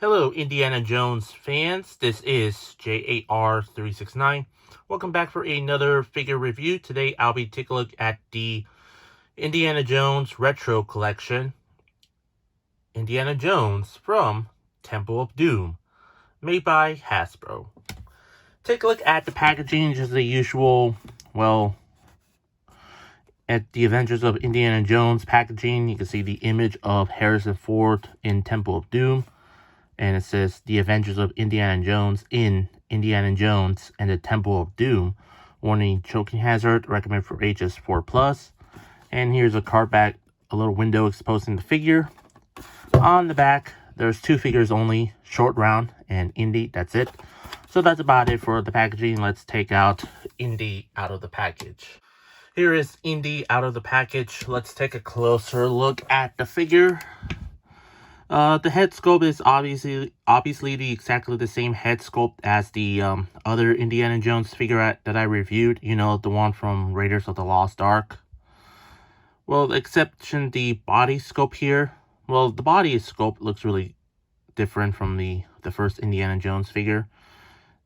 Hello, Indiana Jones fans. This is J.A.R. 369. Welcome back for another figure review. Today, I'll be taking a look at the Indiana Jones Retro Collection. Indiana Jones from Temple of Doom, made by Hasbro. Take a look at the packaging, just the usual, at the Adventures of Indiana Jones packaging. You can see the image of Harrison Ford in Temple of Doom. And it says, The Adventures of Indiana Jones in Indiana Jones and the Temple of Doom. Warning, choking hazard, recommended for ages 4+. And here's a card back, a little window exposing the figure. On the back, there's two figures only, Short Round and Indy, that's it. So that's about it for the packaging. Let's take out Indy out of the package. Here is Indy out of the package. Let's take a closer look at the figure. The head sculpt is obviously exactly the same head sculpt as the other Indiana Jones figure that I reviewed. You know, the one from Raiders of the Lost Ark. Well, exception the body sculpt here. Well, the body sculpt looks really different from the first Indiana Jones figure.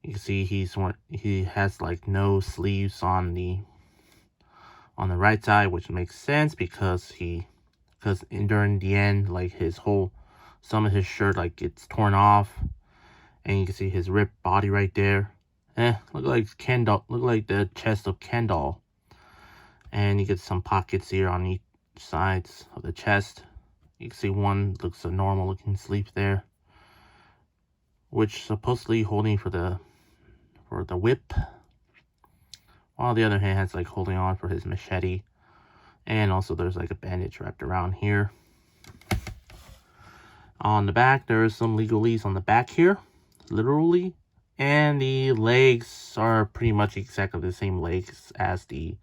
You can see he has like no sleeves on the right side, which makes sense because during the end, like some of his shirt like gets torn off, and you can see his ripped body right there. Look like the chest of Kendall. And you get some pockets here on each sides of the chest. You can see one looks a normal looking sleeve there, which supposedly holding for the whip, while the other hand has like holding on for his machete. And also there's like a bandage wrapped around here. On the back, there is some legalese on the back here, literally. And the legs are pretty much exactly the same legs as the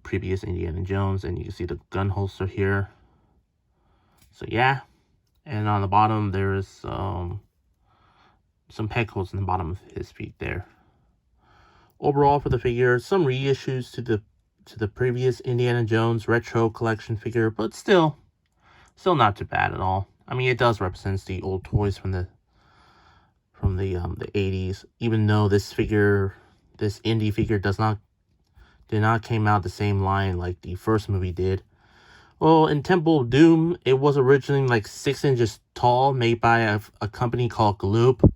previous Indiana Jones. And you can see the gun holster here. So yeah. And on the bottom, there is some peg holes in the bottom of his feet there. Overall, for the figure, some reissues to the previous Indiana Jones Retro Collection figure, but still not too bad at all. I mean, it does represent the old toys from the 80s, even though this Indy figure did not came out the same line like the first movie did. Well, in Temple of Doom, it was originally like 6 inches tall, made by a company called Gloop.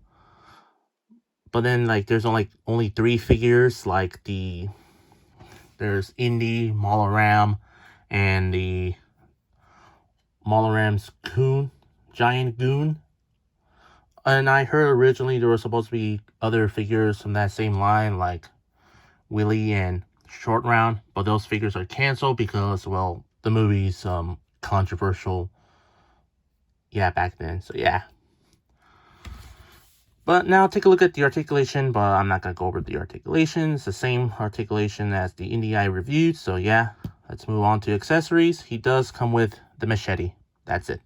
But then like there's only 3 figures, like there's Indy, Molaram, and the Molaram's Giant Goon. And I heard originally there were supposed to be other figures from that same line, like Willie and Short Round, but those figures are canceled because, well, the movie's controversial. Yeah, back then. So yeah. But now take a look at the articulation, but I'm not gonna go over the articulation. It's the same articulation as the Indy I reviewed. So yeah, let's move on to accessories. He does come with the machete. That's it.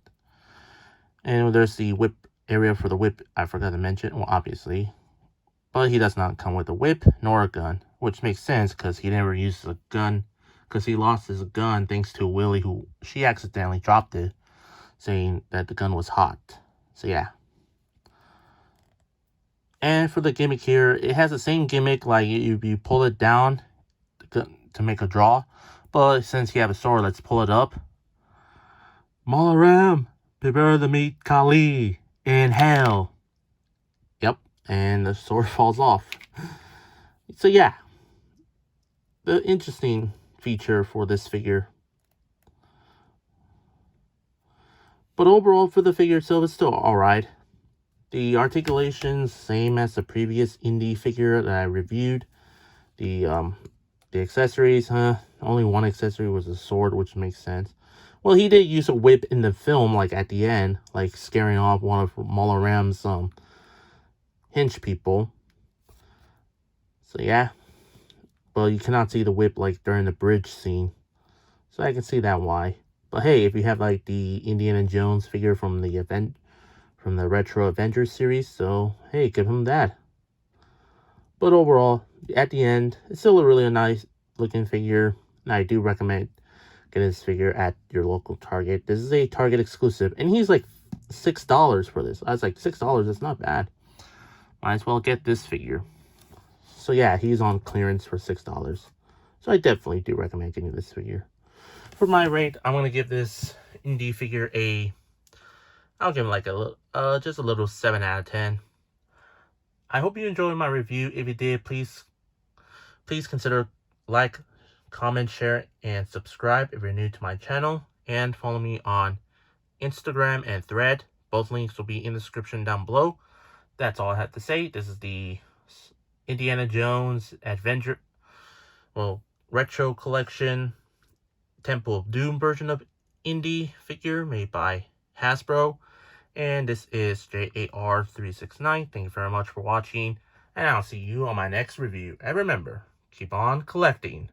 And there's the whip area for the whip. I forgot to mention, well, obviously. But he does not come with a whip nor a gun, which makes sense because he never used a gun, because he lost his gun thanks to Willie, who she accidentally dropped it, saying that the gun was hot. So yeah. And for the gimmick here, it has the same gimmick, like you pull it down to make a draw. But since you have a sword, let's pull it up. Molaram, prepare to meet Kali in hell. Yep, and the sword falls off. So yeah, the interesting feature for this figure. But overall, for the figure itself, it's still alright. The articulations, same as the previous Indy figure that I reviewed. The accessories, only one accessory was a sword, which makes sense. Well, he did use a whip in the film, like at the end, like scaring off one of Molaram's hinge people. So yeah. Well, you cannot see the whip like during the bridge scene. So I can see that why. But hey, if you have like the Indiana Jones figure from the Retro Avengers series, so hey, give him that. But overall, at the end, it's still a really nice looking figure. And I do recommend getting this figure at your local Target. This is a Target exclusive, and he's like $6 for this. I was like, $6, that's not bad. Might as well get this figure. So yeah, he's on clearance for $6. So I definitely do recommend getting this figure. For my rate, I'm gonna give this indie figure I'll give him like just a little 7 out of 10. I hope you enjoyed my review. If you did, please consider like, comment, share, and subscribe if you're new to my channel. And follow me on Instagram and Thread. Both links will be in the description down below. That's all I have to say. This is the Indiana Jones Retro Collection Temple of Doom version of Indie figure made by Hasbro. And this is J.A.R. 369. Thank you very much for watching, and I'll see you on my next review. And remember, keep on collecting.